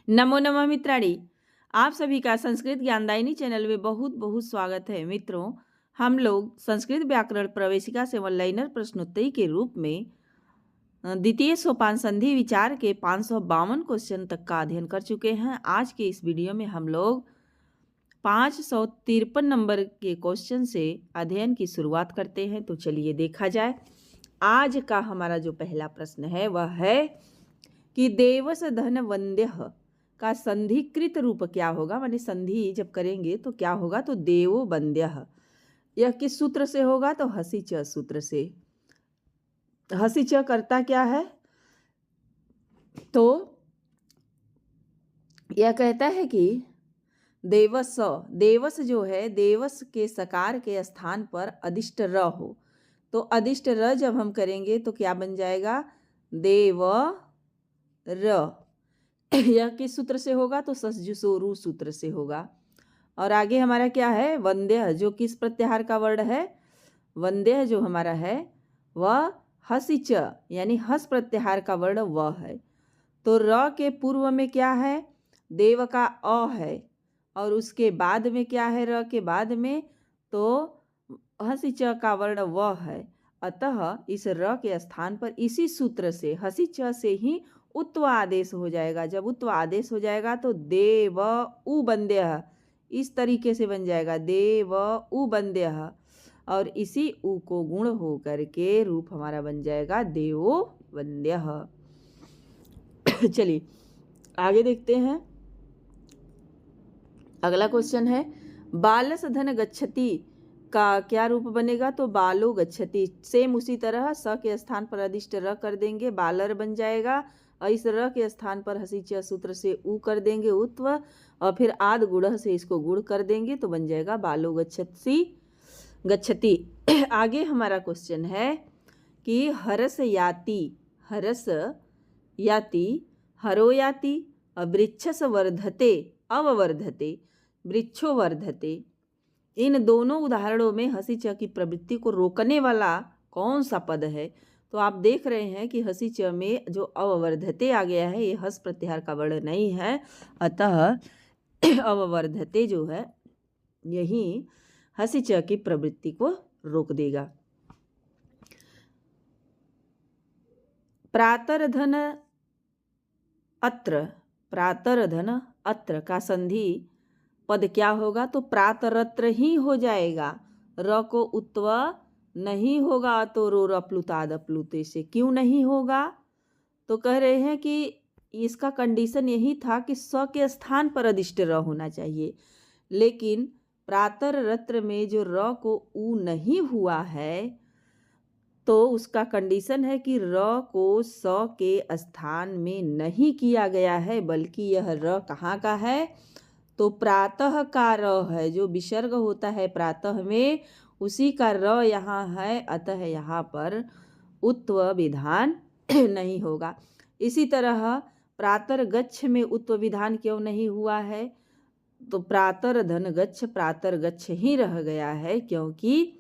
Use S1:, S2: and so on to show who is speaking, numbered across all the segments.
S1: नमो नमः मित्राणी। आप सभी का संस्कृत ज्ञानदायिनी चैनल में बहुत बहुत स्वागत है। मित्रों, हम लोग संस्कृत व्याकरण प्रवेशिका से ऑनलाइनर प्रश्नोत्तरी के रूप में द्वितीय सोपान संधि विचार के 552 क्वेश्चन तक का अध्ययन कर चुके हैं। आज के इस वीडियो में हम लोग 553 नंबर के क्वेश्चन से अध्ययन की शुरुआत करते हैं। तो चलिए देखा जाए। आज का हमारा जो पहला प्रश्न है वह है कि देवस धन वंद्य का संधिकृत रूप क्या होगा, माने संधि जब करेंगे तो क्या होगा, तो देवो वंद्य। यह किस सूत्र से होगा, तो हसी च सूत्र से। हसी च करता क्या है, तो यह कहता है कि देवस, देवस जो है, देवस के सकार के स्थान पर अदिष्ट र हो, तो अदिष्ट र जब हम करेंगे तो क्या बन जाएगा, देव र। यह किस सूत्र से होगा, तो ससजुसोरु सूत्र से होगा। और आगे हमारा क्या है, वंद्य, जो किस प्रत्याहार का वर्ण है, वंद्य जो हमारा है वह हसिच यानी हस प्रत्याहार का वर्ण वह है। तो र के पूर्व में क्या है, देव का अ है, और उसके बाद में क्या है, र के बाद में तो हसिच का वर्ण वह है। अतः इस र के स्थान पर इसी सूत्र से हसिच से ही उत्व आदेश हो जाएगा। जब उत्व आदेश हो जाएगा तो देव उ बंद्य, इस तरीके से बन जाएगा, देव उ बंद्य, और इसी उ को गुण हो करके रूप हमारा बन जाएगा देवो वंद्य। चलिए आगे देखते हैं। अगला क्वेश्चन है, बालस धन गच्छति का क्या रूप बनेगा, तो बालो गच्छति। सेम उसी तरह स के स्थान पर अदिष्ट र कर देंगे, बालर बन जाएगा, और इस र के स्थान पर हसिच सूत्र से उ कर देंगे उत्व, और फिर आद गुण से इसको गुण कर देंगे तो बन जाएगा बालो गच्छति गच्छति। आगे हमारा क्वेश्चन है कि हरस याति, हरस याति, हरो याति, वृक्षस वर्धते अववर्धते, वृक्षो वर्धते। इन दोनों उदाहरणों में हसी च की प्रवृत्ति को रोकने वाला कौन सा पद है, तो आप देख रहे हैं कि हसी च में जो अववर्धते आ गया है ये हस प्रत्याहार का वर्ण नहीं है, अतः अववर्धते जो है यही हसी च की प्रवृत्ति को रोक देगा। प्रातर्धन अत्र, प्रातर्धन अत्र का संधि पद क्या होगा, तो प्रातरत्र ही हो जाएगा। र को उत्व नहीं होगा, तो रो रप्लुताद प्लुते से क्यों नहीं होगा, तो कह रहे हैं कि इसका कंडीशन यही था कि स के स्थान पर अदिष्ट र होना चाहिए, लेकिन प्रातरत्र में जो र को उ नहीं हुआ है तो उसका कंडीशन है कि र को स के स्थान में नहीं किया गया है, बल्कि यह र कहाँ का है, तो प्रातः का र है। जो विसर्ग होता है प्रातः में उसी का र यहाँ है, अतः यहाँ पर उत्व विधान नहीं होगा। इसी तरह प्रातर गच्छ में उत्व विधान क्यों नहीं हुआ है, तो प्रातर धन गच्छ प्रातर गच्छ ही रह गया है, क्योंकि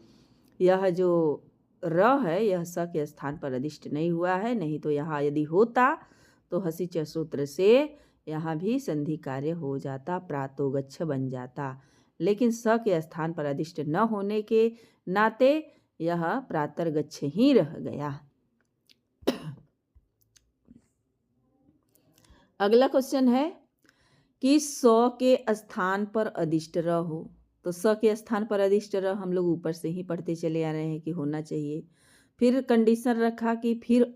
S1: यह जो र है यह स के स्थान पर अधिष्ट नहीं हुआ है। नहीं तो यहाँ यदि होता तो हसी च सूत्र से यहाँ भी संधि कार्य हो जाता, प्रातो गच्छ बन जाता, लेकिन स के स्थान पर अधिष्ट न होने के नाते यह प्रातर गच्छ ही रह गया। अगला क्वेश्चन है कि स के स्थान पर अदिष्ट र हो, तो स के स्थान पर अदिष्ट र हम लोग ऊपर से ही पढ़ते चले आ रहे हैं कि होना चाहिए। फिर कंडीशन रखा कि फिर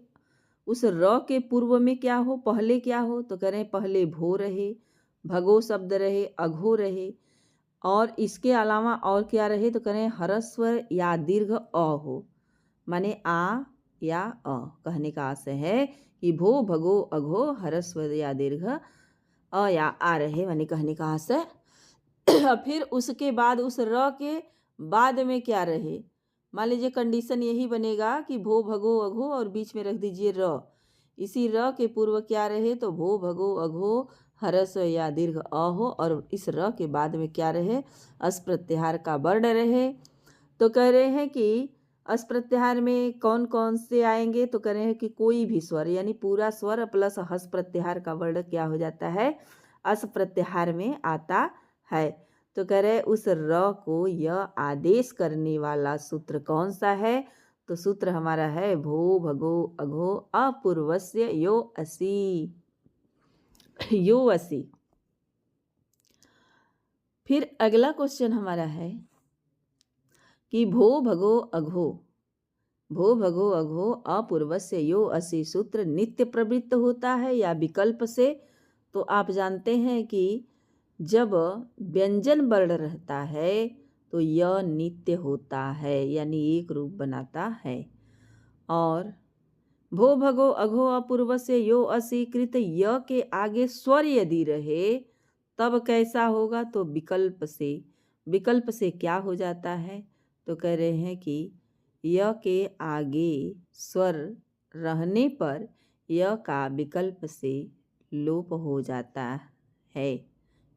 S1: उस र के पूर्व में क्या हो, पहले क्या हो, तो कह रहे हैं पहले भो रहे, भगो शब्द रहे, अघो रहे, और इसके अलावा और क्या रहे, तो कह रहे हैं हरस्व या दीर्घ अ हो, माने आ या अ। कहने का आशय है कि भो भगो अघो हरस्व या दीर्घ अ या आ रहे, माने कहने का आशय। फिर उसके बाद उस र के बाद में क्या रहे, मान लीजिए कंडीशन यही बनेगा कि भो भगो अघो और बीच में रख दीजिए र, इसी र के पूर्व क्या रहे, तो भो भगो अघो हरस या दीर्घ अ हो, और इस र के बाद में क्या रहे, अस प्रत्याहार का वर्ण रहे। तो कह रहे हैं कि अस प्रत्याहार में कौन कौन से आएंगे, तो कह रहे हैं कि कोई भी स्वर यानी पूरा स्वर प्लस हस प्रत्याहार का वर्ण क्या हो जाता है, अस प्रत्याहार में आता है। तो कह रहे उस र को यह आदेश करने वाला सूत्र कौन सा है, तो सूत्र हमारा है भो भगो अघो अपूर्वस्य यो असी। यो असी। फिर अगला क्वेश्चन हमारा है कि भो भगो अघो अपूर्वस्य यो असी सूत्र नित्य प्रवृत्त होता है या विकल्प से। तो आप जानते हैं कि जब व्यंजन वर्ण रहता है तो यह नित्य होता है यानी एक रूप बनाता है। और भो भगो अघो अपूर्वस्य यो असी कृत य के आगे स्वर यदि रहे तब कैसा होगा, तो विकल्प से। विकल्प से क्या हो जाता है, तो कह रहे हैं कि य के आगे स्वर रहने पर य का विकल्प से लोप हो जाता है।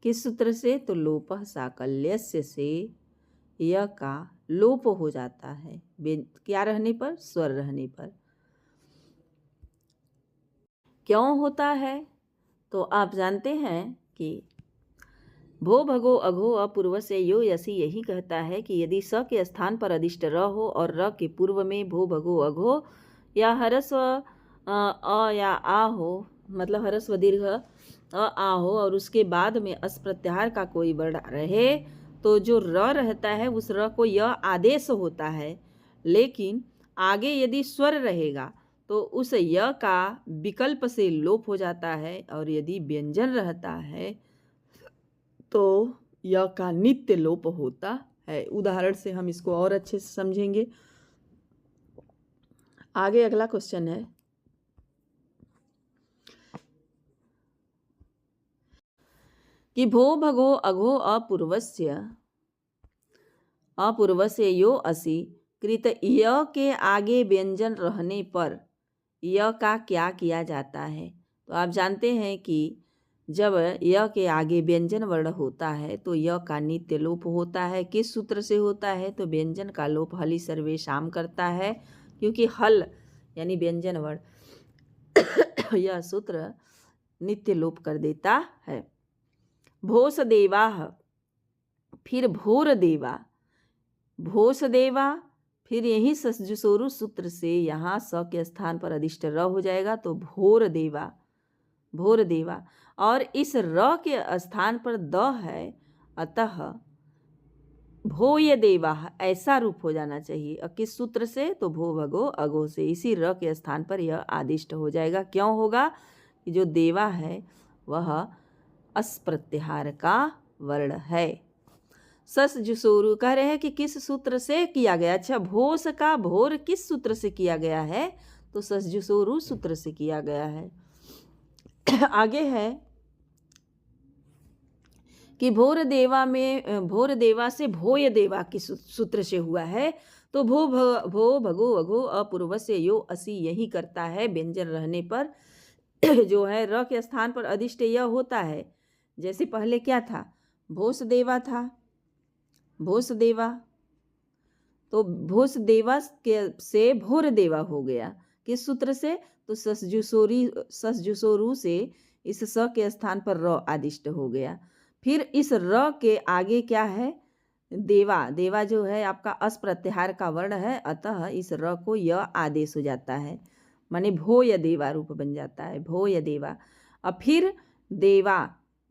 S1: किस सूत्र से, तो लोपः साकल्यस्य से य का लोप हो जाता है। क्या रहने पर, स्वर रहने पर। क्यों होता है, तो आप जानते हैं कि भो भगो अघो अपूर्वस्य यो यसी यही कहता है कि यदि स के स्थान पर अधिष्ट र हो और र के पूर्व में भो भगो अघो या ह्रस्व अ या आ हो, मतलब ह्रस्व दीर्घ आ हो और उसके बाद में अस प्रत्याहार का कोई वर्ण रहे, तो जो र रहता है उस र को यह आदेश होता है। लेकिन आगे यदि स्वर रहेगा तो उस य का विकल्प से लोप हो जाता है, और यदि व्यंजन रहता है तो य का नित्य लोप होता है। उदाहरण से हम इसको और अच्छे से समझेंगे। आगे अगला क्वेश्चन है कि भो भगो अघो अपूर्वस्य यो असी कृत य के आगे व्यंजन रहने पर य का क्या किया जाता है। तो आप जानते हैं कि जब य के आगे व्यंजन वर्ण होता है तो य का नित्य लोप होता है। किस सूत्र से होता है, तो व्यंजन का लोप हलि सर्वेषाम करता है, क्योंकि हल यानी व्यंजन वर्ण यह सूत्र नित्य लोप कर देता है। भोस देवा, फिर भोर देवा, भोस देवा, फिर यही ससजुसोरु सूत्र से यहाँ स के स्थान पर अधिष्ट र हो जाएगा तो भोर देवा, भोर देवा। और इस र के स्थान पर द है, अतः भोय देवा ऐसा रूप हो जाना चाहिए। और किस सूत्र से, तो भो भगो अगो से। इसी र के स्थान पर यह आदिष्ट हो जाएगा। क्यों होगा, कि जो देवा है वह अस प्रत्याहार का वर्ण है। सस जुसोरु कह रहे हैं कि किस सूत्र से किया गया। अच्छा, भोस का भोर किस सूत्र से किया गया है, तो सस जुसोरु सूत्र से किया गया है। आगे है कि भोर देवा में भोर देवा से भोय देवा की सूत्र से हुआ है। तो भो भगो अघो अपूर्वस्य यो असी यही करता है व्यंजन रहने पर जो है र के स्थान पर अधिष्ट यह होता है। जैसे पहले क्या था, भोस देवा था, भोस देवा, तो भोस देवा के से भोर देवा हो गया। किस सूत्र से, तो ससजुसोरु से इस स के स्थान पर र आदिष्ट हो गया। फिर इस र के आगे क्या है, देवा, देवा जो है आपका अस प्रत्याहार का वर्ण है, अतः इस र को य आदेश हो जाता है, माने भो या देवा रूप बन जाता है, भो या देवा। अब फिर देवा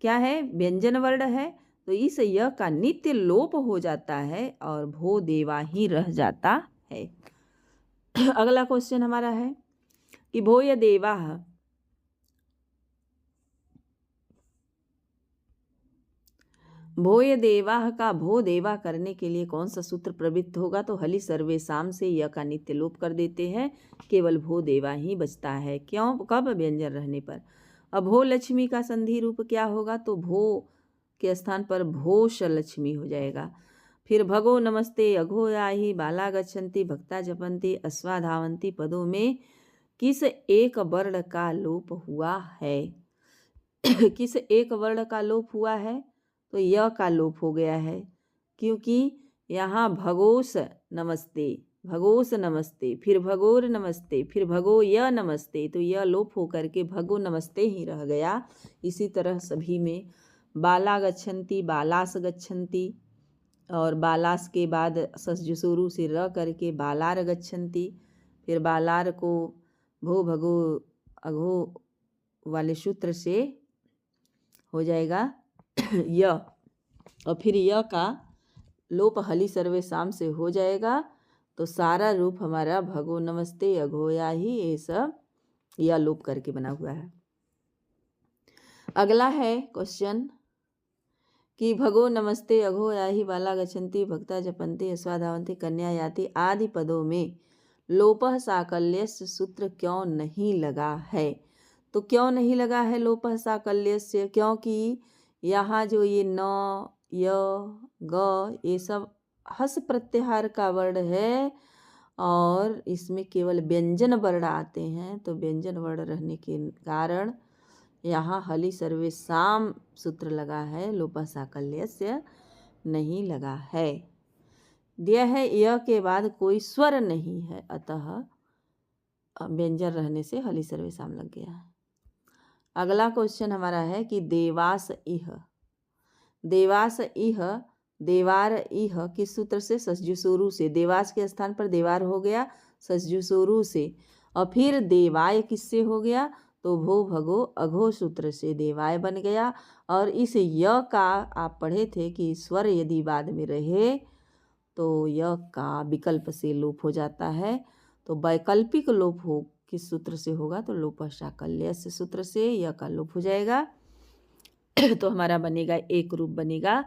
S1: क्या है, व्यंजन वर्ण है, तो इस य का नित्य लोप हो जाता है और भो देवा ही रह जाता है। अगला क्वेश्चन हमारा है कि भोय देवा, भोय देवाह का भो देवा करने के लिए कौन सा सूत्र प्रवृत्त होगा, तो हलि सर्वेषाम से य का नित्य लोप कर देते हैं, केवल भो देवा ही बचता है। क्यों, कब, व्यंजन रहने पर। अब भो लक्ष्मी का संधि रूप क्या होगा, तो भो के स्थान पर भोष लक्ष्मी हो जाएगा। फिर भगो नमस्ते अघो याहि बाला गच्छन्ति भक्ता जपन्ति अश्वा धावन्ति पदों में किस एक वर्ण का लोप हुआ है। किस एक वर्ण का लोप हुआ है, तो य का लोप हो गया है, क्योंकि यहाँ भगोस नमस्ते भगोस नमस्ते, फिर भगोर नमस्ते, फिर भगो य नमस्ते, तो यह लोप होकर के भगो नमस्ते ही रह गया। इसी तरह सभी में बाला गच्छन्ति, बालास गच्छन्ति, और बालास के बाद ससजुसुरु से र करके बालार गच्छन्ति, फिर बालार को भो भगो अघो वाले सूत्र से हो जाएगा य, और फिर य का लोप हली सर्वेशम से हो जाएगा। तो सारा रूप हमारा भगो नमस्ते अघोया ही ये सब यह लोप करके बना हुआ है। अगला है क्वेश्चन कि भगो नमस्ते अघोया ही बाला गच्छन्ति भक्ता जपन्ति अस्वाधावन्ति कन्या याति आदि पदों में लोपः साकल्यस्य सूत्र क्यों नहीं लगा है? तो क्यों नहीं लगा है लोपः साकल्यस्य? क्योंकि यहाँ जो ये न य ग ये सब हस प्रत्याहार का वर्ण है और इसमें केवल व्यंजन वर्ण आते हैं। तो व्यंजन वर्ण रहने के कारण यहाँ हली सर्वेशम सूत्र लगा है, लोपः साकल्यस्य नहीं लगा है। दिया है य के बाद कोई स्वर नहीं है, अतः व्यंजन रहने से हली सर्वेशम लग गया है। अगला क्वेश्चन हमारा है कि देवास इह, देवास इह, देवार इह किस सूत्र से? ससजुसुरु से। देवास के स्थान पर देवार हो गया ससजुसुरु से, और फिर देवाय किससे हो गया? तो भो भगो अघो सूत्र से देवाय बन गया। और इस य का आप पढ़े थे कि स्वर यदि बाद में रहे तो य का विकल्प से लोप हो जाता है। तो वैकल्पिक लोप हो किस सूत्र से होगा? तो लोपः साकल्यस्य सूत्र से य का लोप हो जाएगा। तो हमारा बनेगा एक रूप बनेगा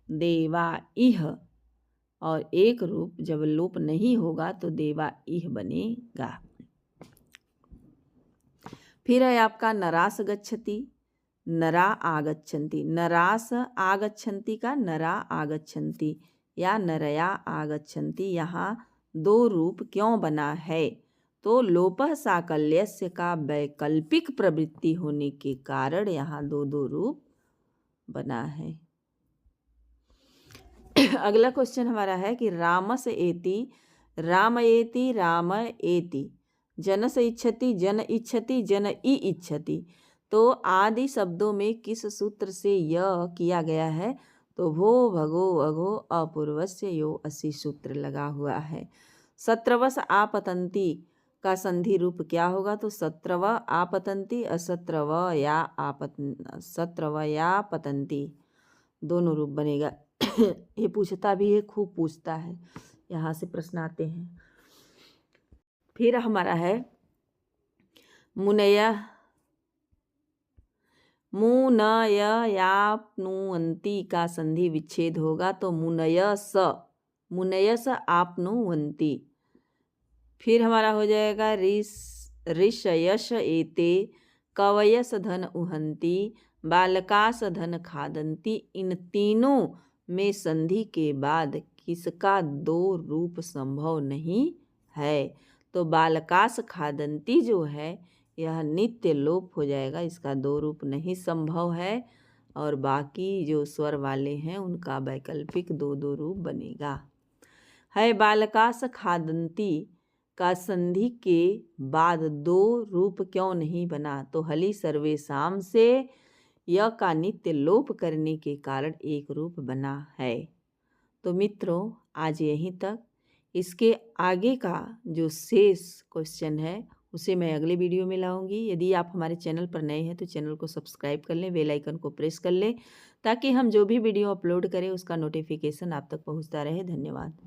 S1: देवा इह, और एक रूप जब लोप नहीं होगा तो देवा इह बनेगा। फिर है आपका नरास गच्छति, नरा आगच्छन्ति। नरास आगच्छन्ति का नरा आगच्छन्ति या नरया आगच्छन्ति, यहाँ दो रूप क्यों बना है? तो लोपः साकल्यस्य का वैकल्पिक प्रवृत्ति होने के कारण यहाँ दो दो रूप बना है। अगला क्वेश्चन हमारा है कि रामस एति, रामयेति, राम एति, जनस इच्छति, जन इच्छति, जन ई इच्छति। तो आदि शब्दों में किस सूत्र से यह किया गया है? तो भो भगो अघो अपूर्वस्य यो असी सूत्र लगा हुआ है। सत्रवस आपतंती का संधि रूप क्या होगा? तो सत्रव आपतंती, असत्रव या सत्रव या पतंती, दोनों रूप बनेगा। ये पूछता भी है, खूब पूछता है, यहाँ से प्रश्न आते हैं। फिर हमारा है मुनय, मुनययाप्नुवन्ति का संधि विच्छेद होगा तो मुनयस, मुनयस आप्नुवन्ति। फिर हमारा हो जाएगा ऋषयश एते, कवयस धन उहन्ति, बालकास धन खादन्ति। इन तीनों में संधि के बाद किसका दो रूप संभव नहीं है? तो बालकास खादन्ति जो है यह नित्य लोप हो जाएगा, इसका दो रूप नहीं संभव है। और बाकी जो स्वर वाले हैं उनका वैकल्पिक दो दो रूप बनेगा। है बालकास खादन्ति का संधि के बाद दो रूप क्यों नहीं बना? तो हली सर्वेशम से य का नित्य लोप करने के कारण एक रूप बना है। तो मित्रों आज यहीं तक। इसके आगे का जो शेष क्वेश्चन है उसे मैं अगले वीडियो में लाऊंगी। यदि आप हमारे चैनल पर नए हैं तो चैनल को सब्सक्राइब कर लें, बेल आइकन को प्रेस कर लें ताकि हम जो भी वीडियो अपलोड करें उसका नोटिफिकेशन आप तक पहुंचता रहे। धन्यवाद।